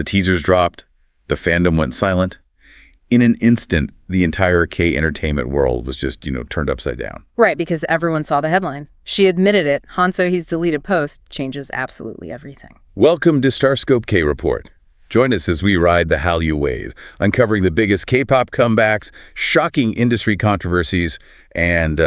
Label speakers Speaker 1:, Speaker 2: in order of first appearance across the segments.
Speaker 1: The teasers dropped, the fandom went silent. In an instant, the entire K-entertainment world was just, turned upside down.
Speaker 2: Right, because everyone saw the headline. She admitted it. So-hee's deleted post changes absolutely everything.
Speaker 1: Welcome to StarScope K-Report. Join us as we ride the Hallyu Wave, uncovering the biggest K-pop comebacks, shocking industry controversies, and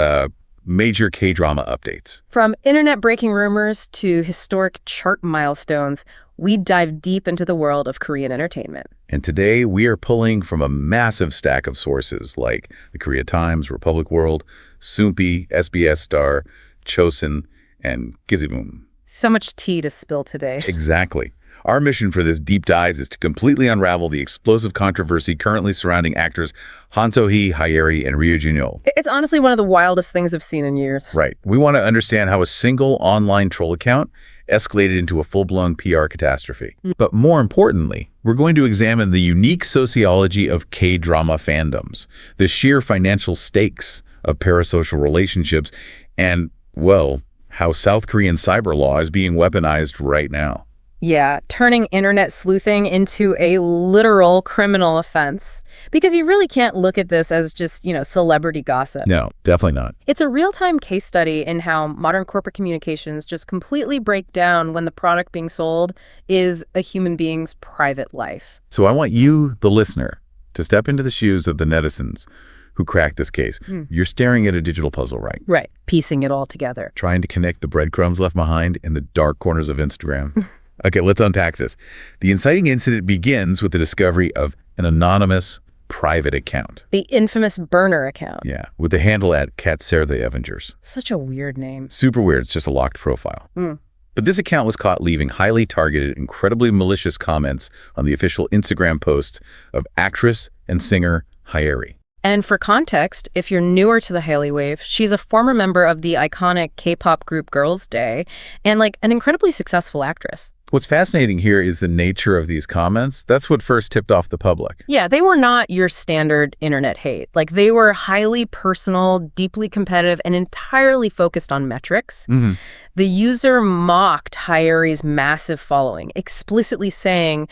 Speaker 1: major K-drama updates.
Speaker 2: From internet-breaking rumors to historic chart milestones, we dive deep into the world of Korean entertainment.
Speaker 1: And today, we are pulling from a massive stack of sources like the Korea Times, Republic World, So-hee, SBS Star, Chosun, and Gizibun.
Speaker 2: So much tea to spill today.
Speaker 1: Exactly. Our mission for this deep dive is to completely unravel the explosive controversy currently surrounding actors So-hee, Hyeri, and Jun-yeol.
Speaker 2: It's honestly one of the wildest things I've seen in years.
Speaker 1: Right. We want to understand how a single online troll account escalated into a full-blown PR catastrophe. But more importantly, we're going to examine the unique sociology of K-drama fandoms, the sheer financial stakes of parasocial relationships, and, well, how South Korean cyber law is being weaponized right now.
Speaker 2: Yeah, turning internet sleuthing into a literal criminal offense. Because you really can't look at this as just, celebrity gossip.
Speaker 1: No, definitely not.
Speaker 2: It's a real-time case study in how modern corporate communications just completely break down when the product being sold is a human being's private life.
Speaker 1: So I want you, the listener, to step into the shoes of the netizens who cracked this case. You're staring at a digital puzzle, right?
Speaker 2: Right, piecing it all together.
Speaker 1: Trying to connect the breadcrumbs left behind in the dark corners of Instagram. Okay, let's unpack this. The inciting incident begins with the discovery of an anonymous private account.
Speaker 2: The infamous burner account.
Speaker 1: Yeah, with the handle at Katser the Avengers.
Speaker 2: Such a weird name.
Speaker 1: Super weird. It's just a locked profile. But this account was caught leaving highly targeted, incredibly malicious comments on the official Instagram posts of actress and singer Hyeri.
Speaker 2: And for context, if you're newer to the Hallyu Wave, she's a former member of the iconic K-pop group Girls' Day and an incredibly successful actress.
Speaker 1: What's fascinating here is the nature of these comments. That's what first tipped off the public.
Speaker 2: Yeah, they were not your standard internet hate. They were highly personal, deeply competitive, and entirely focused on metrics. The user mocked Hyeri's massive following, explicitly saying,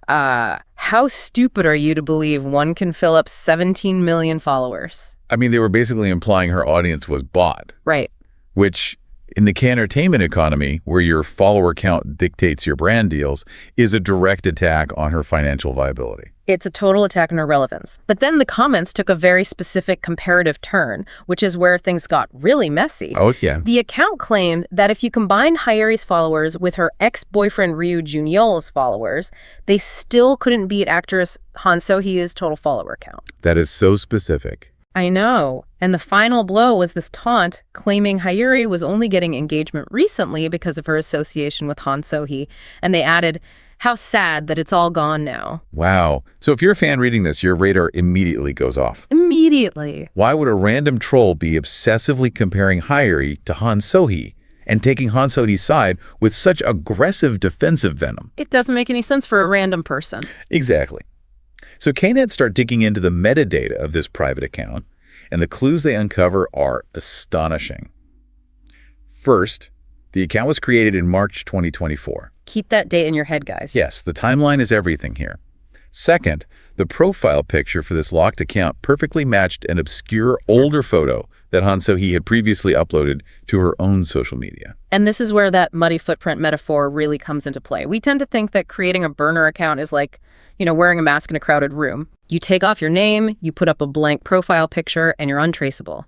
Speaker 2: how stupid are you to believe one can fill up 17 million followers?
Speaker 1: I mean, they were basically implying her audience was bought.
Speaker 2: Right.
Speaker 1: Which, in the K-entertainment economy, where your follower count dictates your brand deals, is a direct attack on her financial viability.
Speaker 2: It's a total attack on her relevance. But then the comments took a very specific comparative turn, which is where things got really messy.
Speaker 1: Oh, yeah.
Speaker 2: The account claimed that if you combine Hyeri's followers with her ex-boyfriend Jun-yeol's followers, they still couldn't beat actress So-hee's total follower count.
Speaker 1: That is so specific.
Speaker 2: I know. And the final blow was this taunt claiming Hyeri was only getting engagement recently because of her association with So-hee. And they added, how sad that it's all gone now.
Speaker 1: Wow. So if you're a fan reading this, your radar immediately goes off.
Speaker 2: Immediately.
Speaker 1: Why would a random troll be obsessively comparing Hyeri to So-hee and taking So-hee's side with such aggressive defensive venom?
Speaker 2: It doesn't make any sense for a random person.
Speaker 1: Exactly. So K-net start digging into the metadata of this private account, and the clues they uncover are astonishing. First, the account was created in March 2024.
Speaker 2: Keep that date in your head, guys.
Speaker 1: Yes, the timeline is everything here. Second, the profile picture for this locked account perfectly matched an obscure older photo that So-hee had previously uploaded to her own social media.
Speaker 2: And this is where that muddy footprint metaphor really comes into play. We tend to think that creating a burner account is like, wearing a mask in a crowded room. You take off your name, you put up a blank profile picture, and you're untraceable.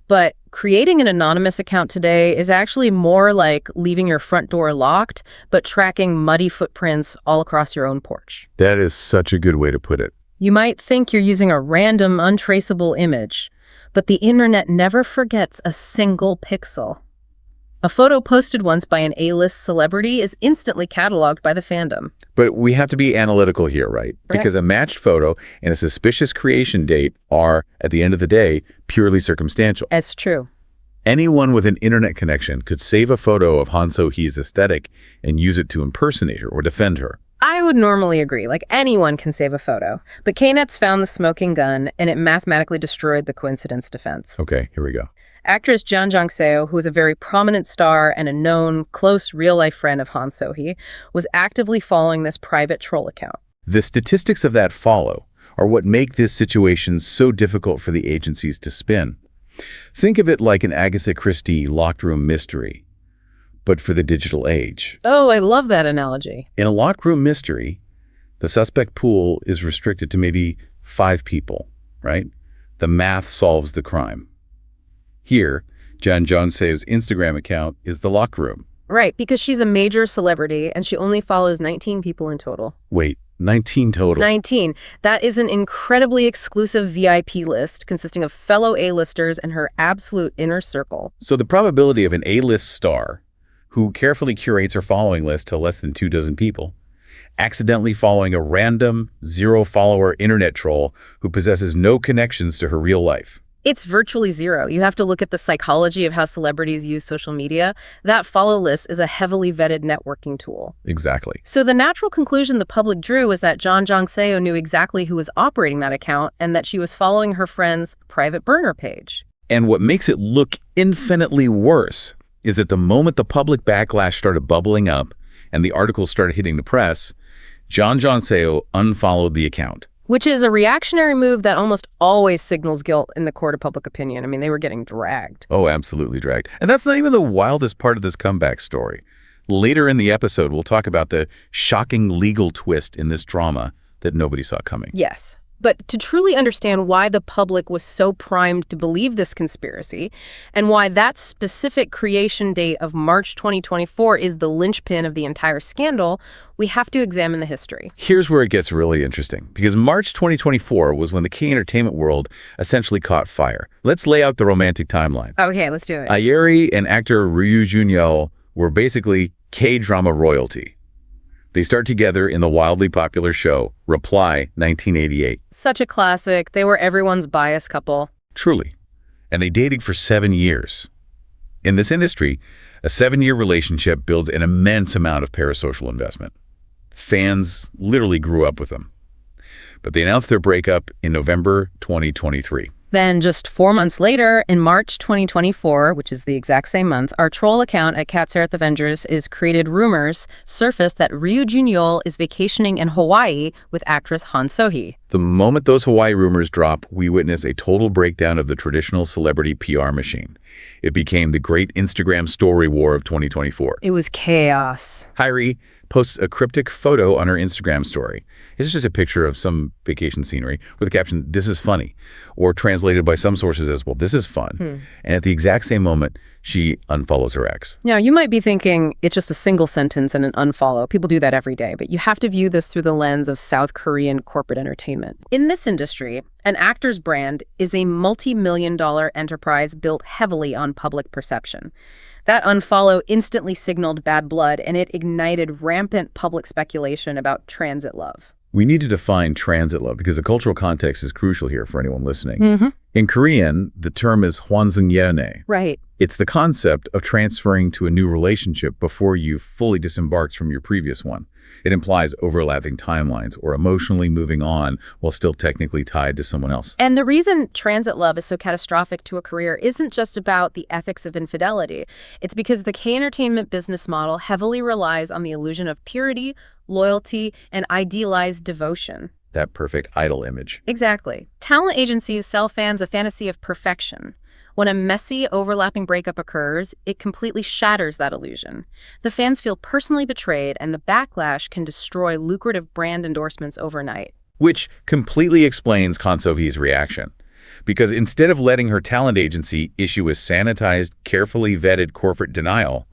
Speaker 2: But creating an anonymous account today is actually more like leaving your front door locked, but tracking muddy footprints all across your own porch.
Speaker 1: That is such a good way to put it.
Speaker 2: You might think you're using a random, untraceable image, but the internet never forgets a single pixel. A photo posted once by an A-list celebrity is instantly cataloged by the fandom.
Speaker 1: But we have to be analytical here, right? Because a matched photo and a suspicious creation date are, at the end of the day, purely circumstantial.
Speaker 2: It's true.
Speaker 1: Anyone with an internet connection could save a photo of So-hee's aesthetic and use it to impersonate her or defend her.
Speaker 2: I would normally agree. Anyone can save a photo. But K-net's found the smoking gun, and it mathematically destroyed the coincidence defense.
Speaker 1: Okay, here we go.
Speaker 2: Actress Jeon Jong-seo, who is a very prominent star and a known, close, real-life friend of Han So-hee, was actively following this private troll account.
Speaker 1: The statistics of that follow are what make this situation so difficult for the agencies to spin. Think of it like an Agatha Christie locked room mystery, but for the digital age.
Speaker 2: Oh, I love that analogy.
Speaker 1: In a locked room mystery, the suspect pool is restricted to maybe 5 people, right? The math solves the crime. Here, Jeon Jong-seo's Instagram account is the locked room.
Speaker 2: Right, because she's a major celebrity and she only follows 19 people in total.
Speaker 1: Wait, 19 total?
Speaker 2: 19. That is an incredibly exclusive VIP list consisting of fellow A-listers and her absolute inner circle.
Speaker 1: So the probability of an A-list star who carefully curates her following list to less than 24 people accidentally following a random, zero-follower internet troll who possesses no connections to her real life.
Speaker 2: It's virtually zero. You have to look at the psychology of how celebrities use social media. That follow list is a heavily vetted networking tool.
Speaker 1: Exactly.
Speaker 2: So the natural conclusion the public drew was that Jeon Jong-seo knew exactly who was operating that account and that she was following her friend's private burner page.
Speaker 1: And what makes it look infinitely worse is that the moment the public backlash started bubbling up and the articles started hitting the press, Jeon Jong-seo unfollowed the account.
Speaker 2: Which is a reactionary move that almost always signals guilt in the court of public opinion. I mean, they were getting dragged.
Speaker 1: Oh, absolutely dragged. And that's not even the wildest part of this comeback story. Later in the episode, we'll talk about the shocking legal twist in this drama that nobody saw coming.
Speaker 2: Yes. But to truly understand why the public was so primed to believe this conspiracy and why that specific creation date of March 2024 is the linchpin of the entire scandal, we have to examine the history.
Speaker 1: Here's where it gets really interesting, because March 2024 was when the K-entertainment world essentially caught fire. Let's lay out the romantic timeline.
Speaker 2: Okay, let's do it.
Speaker 1: Hyeri and actor Jun-yeol were basically K-drama royalty. They start together in the wildly popular show Reply 1988.
Speaker 2: Such a classic. They were everyone's bias couple.
Speaker 1: Truly. And they dated for 7 years. In this industry, a 7-year relationship builds an immense amount of parasocial investment. Fans literally grew up with them. But they announced their breakup in November 2023.
Speaker 2: Then just 4 months later, in March 2024, which is the exact same month, our troll account at Cat's Earth Avengers is created rumors surfaced that Jun-yeol is vacationing in Hawaii with actress Han So-hee.
Speaker 1: The moment those Hawaii rumors drop, we witness a total breakdown of the traditional celebrity PR machine. It became the great Instagram story war of 2024.
Speaker 2: It was chaos.
Speaker 1: Hyeri posts a cryptic photo on her Instagram story. It's just a picture of some vacation scenery with the caption, "This is funny," or translated by some sources as, "Well, this is fun." And at the exact same moment, she unfollows her ex.
Speaker 2: Now, you might be thinking it's just a single sentence and an unfollow. People do that every day, but you have to view this through the lens of South Korean corporate entertainment. In this industry, an actor's brand is a multi-million-dollar enterprise built heavily on public perception. That unfollow instantly signaled bad blood, and it ignited rampant public speculation about transit love.
Speaker 1: We need to define transit love because the cultural context is crucial here for anyone listening. In Korean, the term is hwanseung-yeone.
Speaker 2: Right.
Speaker 1: It's the concept of transferring to a new relationship before you've fully disembarked from your previous one. It implies overlapping timelines or emotionally moving on while still technically tied to someone else.
Speaker 2: And the reason transit love is so catastrophic to a career isn't just about the ethics of infidelity. It's because the K-entertainment business model heavily relies on the illusion of purity, loyalty, and idealized devotion.
Speaker 1: That perfect idol image.
Speaker 2: Exactly. Talent agencies sell fans a fantasy of perfection. When a messy, overlapping breakup occurs, it completely shatters that illusion. The fans feel personally betrayed, and the backlash can destroy lucrative brand endorsements overnight.
Speaker 1: Which completely explains Han So-hee's reaction. Because instead of letting her talent agency issue a sanitized, carefully vetted corporate denial,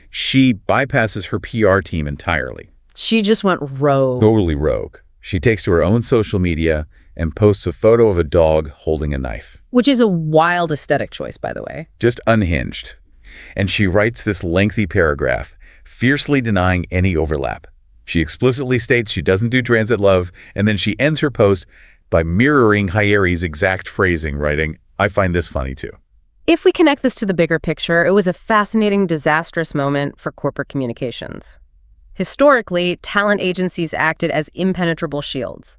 Speaker 1: she bypasses her PR team entirely.
Speaker 2: She just went rogue.
Speaker 1: Totally rogue. She takes to her own social media and posts a photo of a dog holding a knife.
Speaker 2: Which is a wild aesthetic choice, by the way.
Speaker 1: Just unhinged. And she writes this lengthy paragraph, fiercely denying any overlap. She explicitly states she doesn't do transit love, and then she ends her post by mirroring Hyeri's exact phrasing, writing, "I find this funny too."
Speaker 2: If we connect this to the bigger picture, it was a fascinating, disastrous moment for corporate communications. Historically, talent agencies acted as impenetrable shields.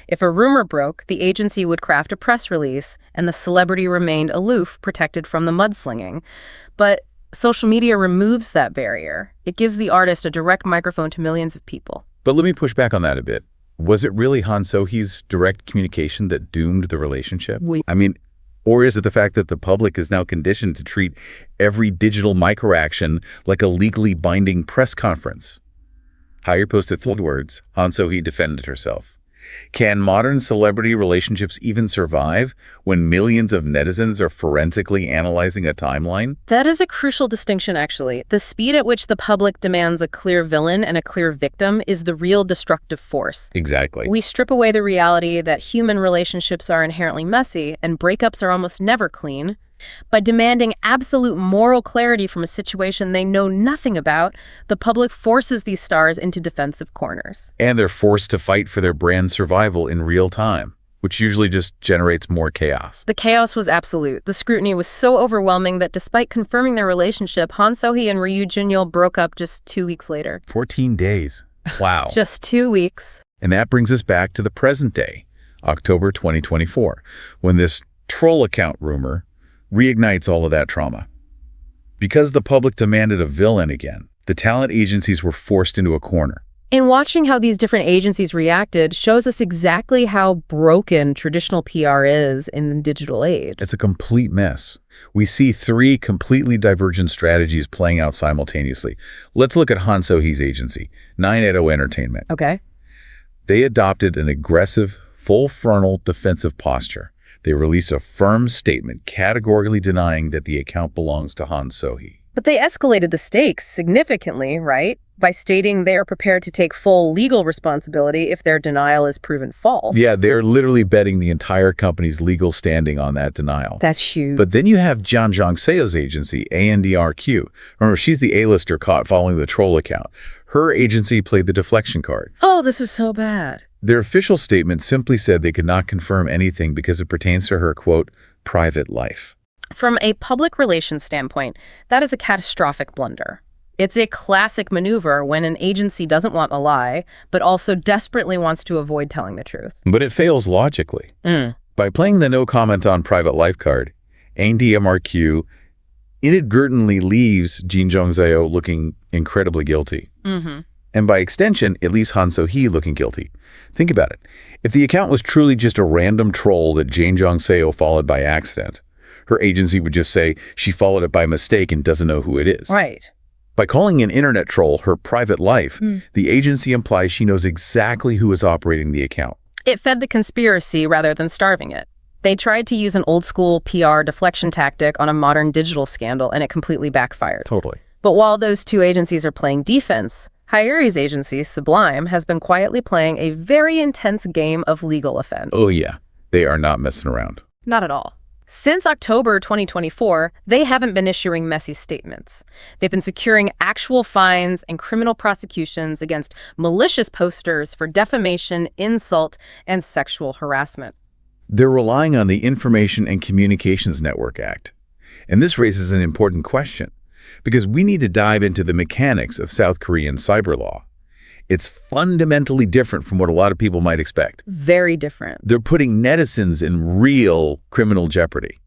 Speaker 2: If a rumor broke, the agency would craft a press release, and the celebrity remained aloof, protected from the mudslinging. But social media removes that barrier. It gives the artist a direct microphone to millions of people.
Speaker 1: But let me push back on that a bit. Was it really So-hee's direct communication that doomed the relationship? Or is it the fact that the public is now conditioned to treat every digital microaction like a legally binding press conference? Hyeri posted 3 words. So-hee defended herself. Can modern celebrity relationships even survive when millions of netizens are forensically analyzing a timeline?
Speaker 2: That is a crucial distinction, actually. The speed at which the public demands a clear villain and a clear victim is the real destructive force.
Speaker 1: Exactly.
Speaker 2: We strip away the reality that human relationships are inherently messy and breakups are almost never clean. By demanding absolute moral clarity from a situation they know nothing about, the public forces these stars into defensive corners.
Speaker 1: And they're forced to fight for their brand's survival in real time, which usually just generates more chaos.
Speaker 2: The chaos was absolute. The scrutiny was so overwhelming that despite confirming their relationship, So-hee and Jun-yeol broke up just 2 weeks later.
Speaker 1: 14 days. Wow.
Speaker 2: Just 2 weeks.
Speaker 1: And that brings us back to the present day, October 2024, when this troll account rumor reignites all of that trauma. Because the public demanded a villain again, the talent agencies were forced into a corner.
Speaker 2: And watching how these different agencies reacted shows us exactly how broken traditional PR is in the digital age.
Speaker 1: It's a complete mess. We see 3 completely divergent strategies playing out simultaneously. Let's look at So-hee's agency, 980 Entertainment.
Speaker 2: Okay.
Speaker 1: They adopted an aggressive, full-frontal defensive posture. They released a firm statement categorically denying that the account belongs to So-hee.
Speaker 2: But they escalated the stakes significantly, right? By stating they are prepared to take full legal responsibility if their denial is proven false.
Speaker 1: Yeah, they're literally betting the entire company's legal standing on that denial.
Speaker 2: That's huge.
Speaker 1: But then you have Jeon Jong-seo's agency, ANDMARQ. Remember, she's the A-lister caught following the troll account. Her agency played the deflection card.
Speaker 2: Oh, this was so bad.
Speaker 1: Their official statement simply said they could not confirm anything because it pertains to her, quote, private life.
Speaker 2: From a public relations standpoint, that is a catastrophic blunder. It's a classic maneuver when an agency doesn't want a lie, but also desperately wants to avoid telling the truth.
Speaker 1: But it fails logically. By playing the no comment on private life card, ANDMARQ inadvertently leaves Jeon Jong-seo looking incredibly guilty. And by extension, it leaves So-hee looking guilty. Think about it. If the account was truly just a random troll that Jeon Jong-seo followed by accident, her agency would just say she followed it by mistake and doesn't know who it is.
Speaker 2: Right.
Speaker 1: By calling an internet troll her private life, the agency implies she knows exactly who is operating the account.
Speaker 2: It fed the conspiracy rather than starving it. They tried to use an old-school PR deflection tactic on a modern digital scandal, and it completely backfired.
Speaker 1: Totally.
Speaker 2: But while those 2 agencies are playing defense, Hyeri's agency, Sublime, has been quietly playing a very intense game of legal offense.
Speaker 1: Oh yeah, they are not messing around.
Speaker 2: Not at all. Since October 2024, they haven't been issuing messy statements. They've been securing actual fines and criminal prosecutions against malicious posters for defamation, insult, and sexual harassment.
Speaker 1: They're relying on the Information and Communications Network Act. And this raises an important question, because we need to dive into the mechanics of South Korean cyber law. It's fundamentally different from what a lot of people might expect.
Speaker 2: Very different.
Speaker 1: They're putting netizens in real criminal jeopardy.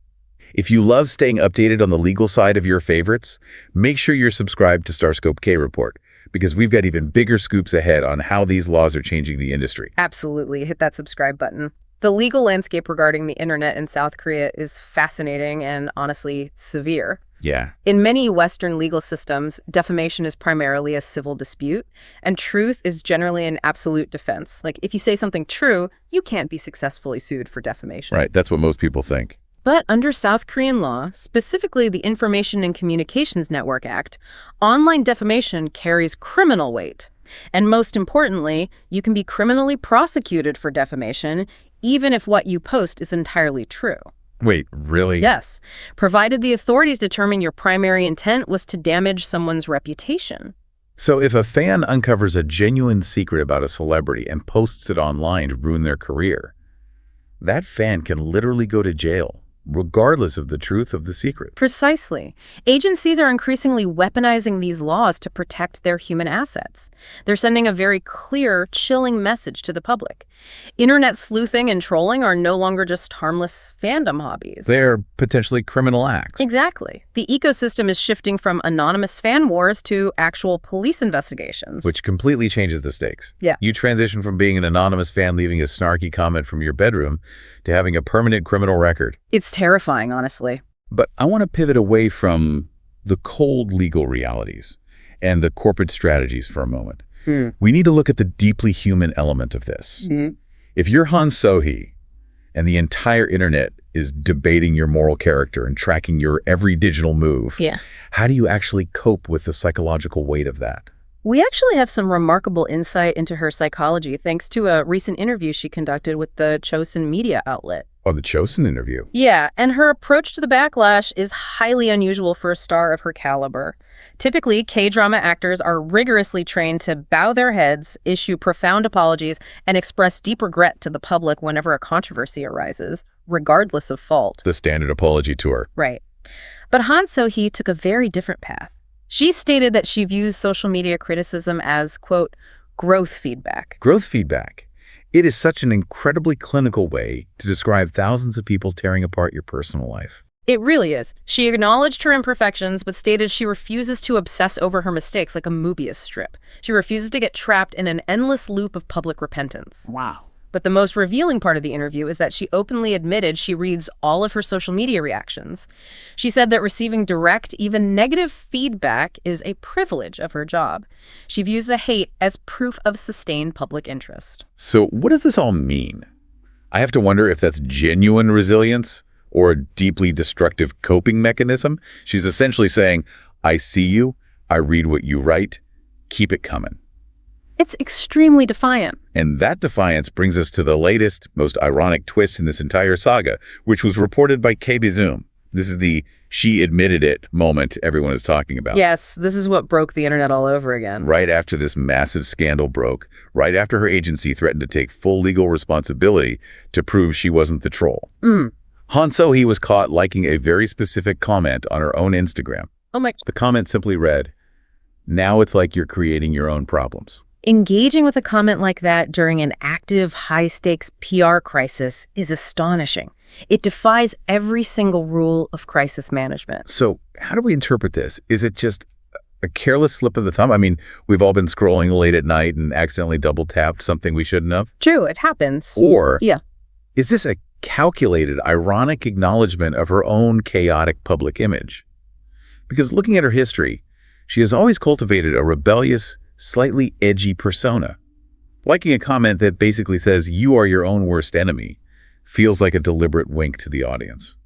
Speaker 1: If you love staying updated on the legal side of your favorites, make sure you're subscribed to StarScope K-Report, because we've got even bigger scoops ahead on how these laws are changing the industry.
Speaker 2: Absolutely. Hit that subscribe button. The legal landscape regarding the internet in South Korea is fascinating and honestly severe.
Speaker 1: Yeah.
Speaker 2: In many Western legal systems, defamation is primarily a civil dispute, and truth is generally an absolute defense. Like, if you say something true, you can't be successfully sued for defamation.
Speaker 1: Right, that's what most people think.
Speaker 2: But under South Korean law, specifically the Information and Communications Network Act, online defamation carries criminal weight. And most importantly, you can be criminally prosecuted for defamation, even if what you post is entirely true.
Speaker 1: Wait, really?
Speaker 2: Yes, provided the authorities determine your primary intent was to damage someone's reputation.
Speaker 1: So if a fan uncovers a genuine secret about a celebrity and posts it online to ruin their career, that fan can literally go to jail. regardless of the truth of the secret.
Speaker 2: Precisely. Agencies are increasingly weaponizing these laws to protect their human assets. They're sending a very clear, chilling message to the public. Internet sleuthing and trolling are no longer just harmless fandom hobbies.
Speaker 1: They're potentially criminal acts.
Speaker 2: Exactly. The ecosystem is shifting from anonymous fan wars to actual police investigations.
Speaker 1: Which completely changes the stakes.
Speaker 2: Yeah.
Speaker 1: You transition from being an anonymous fan leaving a snarky comment from your bedroom to having a permanent criminal record.
Speaker 2: It's terrifying, honestly.
Speaker 1: But I want to pivot away from the cold legal realities and the corporate strategies for a moment. We need to look at the deeply human element of this. If you're So-hee and the entire internet is debating your moral character and tracking your every digital move, how do you actually cope with the psychological weight of that?
Speaker 2: We actually have some remarkable insight into her psychology thanks to a recent interview she conducted with the Chosun media outlet.
Speaker 1: Oh, the Chosun interview.
Speaker 2: Yeah, and her approach to the backlash is highly unusual for a star of her caliber. Typically, K-drama actors are rigorously trained to bow their heads, issue profound apologies, and express deep regret to the public whenever a controversy arises, regardless of fault.
Speaker 1: The standard apology tour.
Speaker 2: Right. But So-hee took a very different path. She stated that she views social media criticism as, quote, growth feedback.
Speaker 1: Growth feedback. It is such an incredibly clinical way to describe thousands of people tearing apart your personal life.
Speaker 2: It really is. She acknowledged her imperfections, but stated she refuses to obsess over her mistakes like a Mobius strip. She refuses to get trapped in an endless loop of public repentance.
Speaker 3: Wow.
Speaker 2: But the most revealing part of the interview is that she openly admitted she reads all of her social media reactions. She said that receiving direct, even negative feedback is a privilege of her job. She views the hate as proof of sustained public interest.
Speaker 1: So what does this all mean? I have to wonder if that's genuine resilience or a deeply destructive coping mechanism. She's essentially saying, I see you, I read what you write, keep it coming.
Speaker 2: It's extremely defiant.
Speaker 1: And that defiance brings us to the latest, most ironic twist in this entire saga, which was reported by KBZoom. This is the she admitted it moment everyone is talking about.
Speaker 2: Yes, this is what broke the internet all over again.
Speaker 1: Right after this massive scandal broke, right after her agency threatened to take full legal responsibility to prove she wasn't the troll. So-hee was caught liking a very specific comment on her own Instagram.
Speaker 2: Oh my.
Speaker 1: The comment simply read, "Now it's like you're creating your own problems."
Speaker 2: Engaging with a comment like that during an active, high-stakes PR crisis is astonishing. It defies every single rule of crisis management.
Speaker 1: So how do we interpret this? Is it just a careless slip of the thumb? I mean, we've all been scrolling late at night and accidentally double-tapped something we shouldn't have.
Speaker 2: True, it happens.
Speaker 1: Or
Speaker 2: yeah,
Speaker 1: is this a calculated, ironic acknowledgement of her own chaotic public image? Because looking at her history, she has always cultivated a rebellious, slightly edgy persona. Liking a comment that basically says, you are your own worst enemy, feels like a deliberate wink to the audience.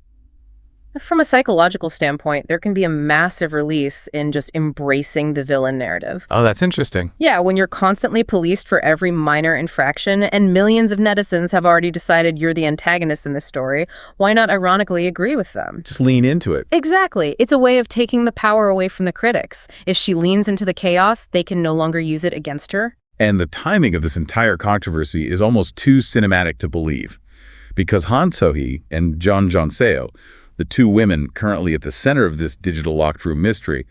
Speaker 2: From a psychological standpoint, there can be a massive release in just embracing the villain narrative.
Speaker 3: Oh, that's interesting.
Speaker 2: Yeah, when you're constantly policed for every minor infraction and millions of netizens have already decided you're the antagonist in this story, why not ironically agree with them?
Speaker 1: Just lean into it.
Speaker 2: Exactly. It's a way of taking the power away from the critics. If she leans into the chaos, they can no longer use it against her.
Speaker 1: And the timing of this entire controversy is almost too cinematic to believe. Because So-hee and Jeon Jong-seo, the two women currently at the center of this digital locked room mystery,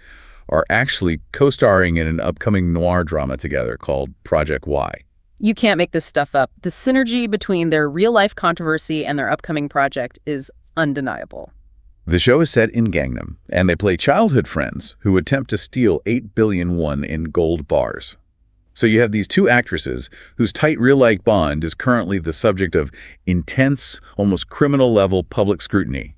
Speaker 1: are actually co-starring in an upcoming noir drama together called Project Y.
Speaker 2: You can't make this stuff up. The synergy between their real-life controversy and their upcoming project is undeniable.
Speaker 1: The show is set in Gangnam, and they play childhood friends who attempt to steal 8 billion won in gold bars. So you have these two actresses whose tight real-life bond is currently the subject of intense, almost criminal-level public scrutiny,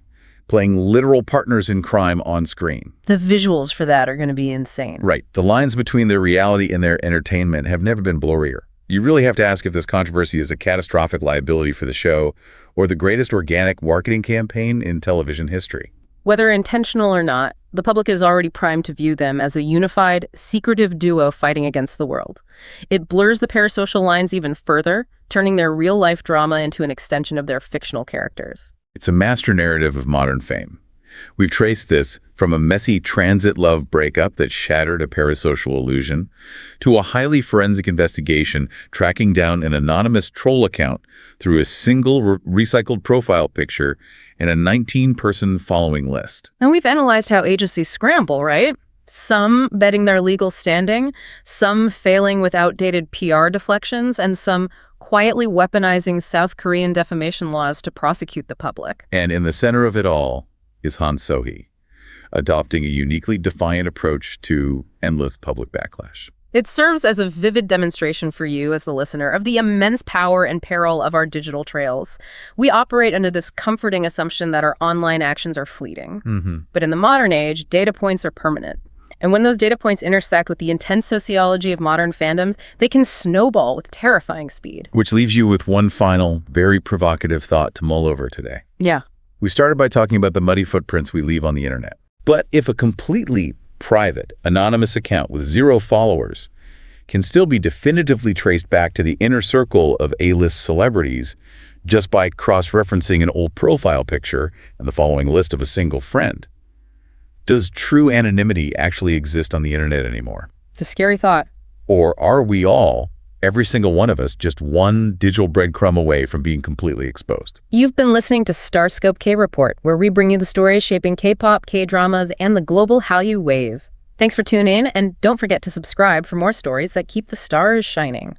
Speaker 1: playing literal partners in crime on screen.
Speaker 2: The visuals for that are going to be insane.
Speaker 1: Right. The lines between their reality and their entertainment have never been blurrier. You really have to ask if this controversy is a catastrophic liability for the show or the greatest organic marketing campaign in television history.
Speaker 2: Whether intentional or not, the public is already primed to view them as a unified, secretive duo fighting against the world. It blurs the parasocial lines even further, turning their real-life drama into an extension of their fictional characters.
Speaker 1: It's a master narrative of modern fame. We've traced this from a messy transit love breakup that shattered a parasocial illusion to a highly forensic investigation tracking down an anonymous troll account through a single recycled profile picture and a 19-person following list.
Speaker 2: And we've analyzed how agencies scramble, right? Some betting their legal standing, some failing with outdated PR deflections, and some quietly weaponizing South Korean defamation laws to prosecute the public.
Speaker 1: And in the center of it all is So-hee, adopting a uniquely defiant approach to endless public backlash.
Speaker 2: It serves as a vivid demonstration for you as the listener of the immense power and peril of our digital trails. We operate under this comforting assumption that our online actions are fleeting. But in the modern age, data points are permanent. And when those data points intersect with the intense sociology of modern fandoms, they can snowball with terrifying speed.
Speaker 1: Which leaves you with one final, very provocative thought to mull over today.
Speaker 2: Yeah.
Speaker 1: We started by talking about the muddy footprints we leave on the internet. But if a completely private, anonymous account with 0 followers can still be definitively traced back to the inner circle of A-list celebrities just by cross-referencing an old profile picture and the following list of a single friend, does true anonymity actually exist on the internet anymore?
Speaker 2: It's a scary thought.
Speaker 1: Or are we all, every single one of us, just one digital breadcrumb away from being completely exposed?
Speaker 2: You've been listening to StarScope K-Report, where we bring you the stories shaping K-pop, K-dramas, and the global Hallyu Wave. Thanks for tuning in, and don't forget to subscribe for more stories that keep the stars shining.